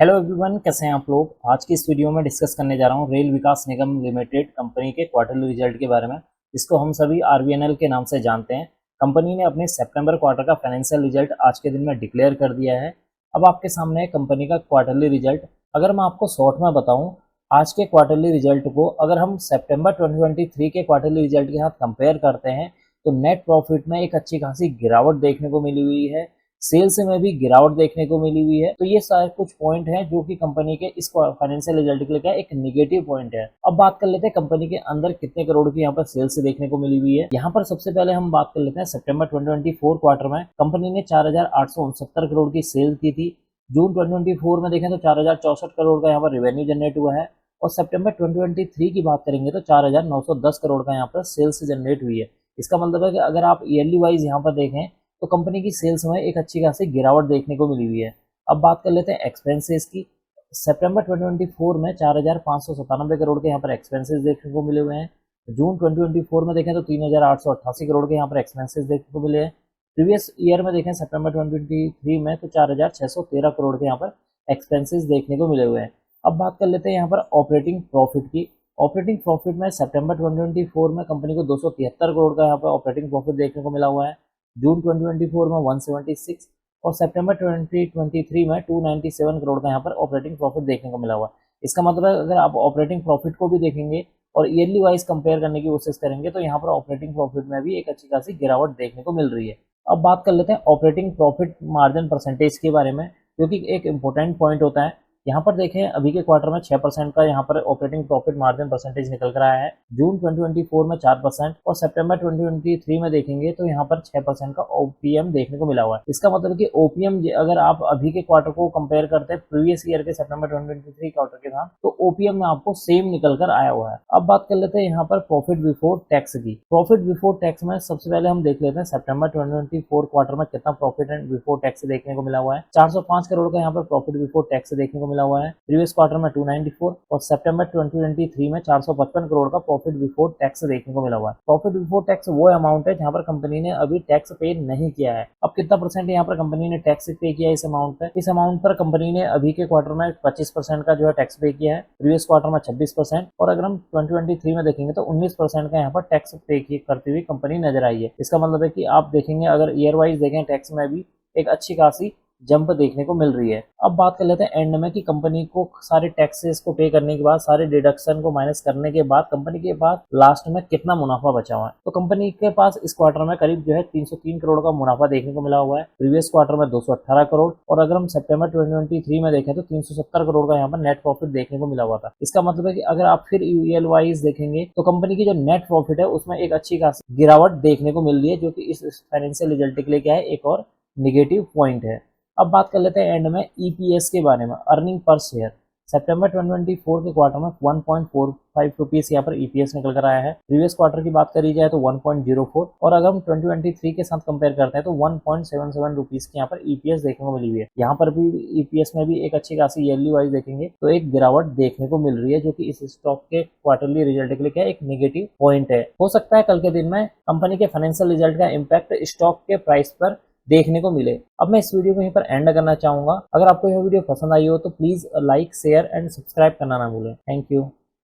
Hello everyone, कैसे हैं आप लोग। आज की इस वीडियो में डिस्कस करने जा रहा हूं रेल विकास निगम लिमिटेड कंपनी के क्वार्टरली रिजल्ट के बारे में, जिसको हम सभी आरवीएनएल के नाम से जानते हैं। कंपनी ने अपने सितंबर क्वार्टर का फाइनेंशियल रिजल्ट आज के दिन में डिक्लेयर कर दिया है। अब आपके सामने है कंपनी का क्वार्टरली रिजल्ट। अगर मैं आपको शॉर्ट में बताऊं, आज के क्वार्टरली रिजल्ट को अगर हम सितंबर 2023 के क्वार्टरली रिजल्ट के साथ कंपेयर करते हैं तो नेट प्रॉफिट में एक अच्छी खासी गिरावट देखने को मिली हुई है, सेल्स में भी गिरावट देखने को मिली हुई है। तो ये सारे कुछ पॉइंट हैं जो कि कंपनी के इस फाइनेंशियल रिजल्ट के लिए क्या एक नेगेटिव पॉइंट है। अब बात कर लेते हैं कंपनी के अंदर कितने करोड़ की यहाँ पर सेल्स देखने को मिली हुई है। यहाँ पर सबसे पहले हम बात कर लेते हैं सितंबर 2024 क्वार्टर में कंपनी ने 4,869 करोड़ की सेल की थी। जून 2024 में देखें तो 4,064 करोड़ का यहाँ पर रेवेन्यू जनरेट हुआ है। और सितंबर 2023 की बात करेंगे तो 4,910 करोड़ का यहाँ पर सेल्स जनरेट हुई है। इसका मतलब है कि अगर आप ईयरली वाइज यहाँ पर देखें तो कंपनी की सेल्स में एक अच्छी खासी गिरावट देखने को मिली हुई है। अब बात कर लेते हैं एक्सपेंसेस की। सितंबर 2024 में 4,597 करोड़ के यहाँ पर एक्सपेंसेस देखने को मिले हुए हैं। जून 2024 में देखें तो 3,888 करोड़ के यहाँ पर एक्सपेंसेस देखने को मिले हैं। प्रीवियस ईयर में देखें सितंबर 2023 में तो 4,613 करोड़ के यहाँ पर एक्सपेंसेस देखने को मिले हुए हैं। अब बात कर लेते हैं यहाँ पर ऑपरेटिंग प्रॉफिट की। ऑपरेटिंग प्रॉफिट में सितंबर 2024 में कंपनी को 273 करोड़ का यहाँ पर ऑपरेटिंग प्रॉफिट देखने को मिला हुआ है। जून 2024 में 176 और सितंबर 2023 में 297 करोड़ का यहाँ पर ऑपरेटिंग प्रॉफिट देखने को मिला हुआ है। इसका मतलब है अगर आप ऑपरेटिंग प्रॉफिट को भी देखेंगे और ईयरली वाइज कंपेयर करने की कोशिश करेंगे तो यहाँ पर ऑपरेटिंग प्रॉफिट में भी एक अच्छी खासी गिरावट देखने को मिल रही है। अब बात कर लेते हैं ऑपरेटिंग प्रॉफिट मार्जिन परसेंटेज के बारे में, जो कि एक इंपॉर्टेंट पॉइंट होता है। यहाँ पर देखें अभी के क्वार्टर में 6% का यहाँ पर ऑपरेटिंग प्रॉफिट मार्जिन परसेंटेज निकल कर आया है। जून 2024 में 4% और सितंबर 2023 में देखेंगे तो यहाँ पर 6% का ओपीएम देखने को मिला हुआ है। इसका मतलब कि ओपीएम अगर आप अभी के क्वार्टर को कंपेयर करते हैं प्रीवियस ईयर के सितंबर 2023 क्वार्टर के साथ तो ओपीएम में आपको सेम निकल कर आया हुआ है। अब बात कर लेते हैं यहाँ पर प्रॉफिट बिफोर टैक्स की। प्रॉफिट बिफोर टैक्स में सबसे पहले हम देख लेते हैं सितंबर 2024 क्वार्टर में कितना प्रॉफिट एंड बिफोर टैक्स देखने को मिला हुआ है। 405 करोड़ का यहाँ पर प्रॉफिट बिफोर टैक्स देखने को मिला हुआ है। प्रीवियस क्वार्टर में 294 और सितंबर 2023 में 455 करोड़ का प्रॉफिट बिफोर टैक्स देखने को मिला हुआ है। प्रॉफिट बिफोर टैक्स वो अमाउंट है जहां पर कंपनी ने अभी टैक्स पे नहीं किया है। अब कितना परसेंट यहाँ पर कंपनी ने टैक्स पे किया है इस अमाउंट पर? इस अमाउंट पर कंपनी ने अभी के क्वार्टर में 25% का जो है टैक्स पे किया है, प्रीवियस क्वार्टर में 26% और अगर हम 2023 में देखेंगे तो 19% का यहाँ पर टैक्स पे करती हुई कंपनी नजर आई है। इसका मतलब है कि आप देखेंगे अगर ईयर वाइज देखें टैक्स में भी एक अच्छी खासी जंप देखने को मिल रही है। अब बात कर लेते हैं एंड में कि कंपनी को सारे टैक्सेस को पे करने के बाद, सारे डिडक्शन को माइनस करने के बाद कंपनी के पास लास्ट में कितना मुनाफा बचा हुआ है। तो कंपनी के पास इस क्वार्टर में करीब जो है 303 करोड़ का मुनाफा देखने को मिला हुआ है। प्रीवियस क्वार्टर में 218 करोड़ और अगर हम सितंबर 2023 में देखें तो 370 करोड़ का यहाँ पर नेट प्रॉफिट देखने को मिला हुआ था। इसका मतलब है कि अगर आप फिर ईयर वाइज देखेंगे तो कंपनी की जो नेट प्रॉफिट है उसमें एक अच्छी खासी गिरावट देखने को मिल रही है, जो कि इस फाइनेंशियल रिजल्ट के लिए क्या है एक और निगेटिव पॉइंट है। अब बात कर लेते हैं एंड में ईपीएस के बारे में, अर्निंग पर शेयर। सितंबर 2024 के क्वार्टर में 1.45 रुपीस यहाँ पर ईपीएस निकल कर आया है। प्रीवियस क्वार्टर की बात करी जाए तो 1.04 और अगर हम 2023 के साथ कंपेयर करते हैं तो 1.77 रुपीस की यहाँ पर ईपीएस देखने को मिली हुई है। यहाँ पर भी ईपीएस में भी एक अच्छी खासी ईयरली वाइज देखेंगे तो एक गिरावट देखने को मिल रही है, जो कि इस स्टॉक के क्वार्टरली रिजल्ट के लिए क्या एक नेगेटिव पॉइंट है। हो सकता है कल के दिन में कंपनी के फाइनेंशियल रिजल्ट का इम्पैक्ट स्टॉक के प्राइस पर देखने को मिले। अब मैं इस वीडियो को यहीं पर एंड करना चाहूंगा। अगर आपको यह वीडियो पसंद आई हो तो please like, share and subscribe करना ना भूलें। Thank you.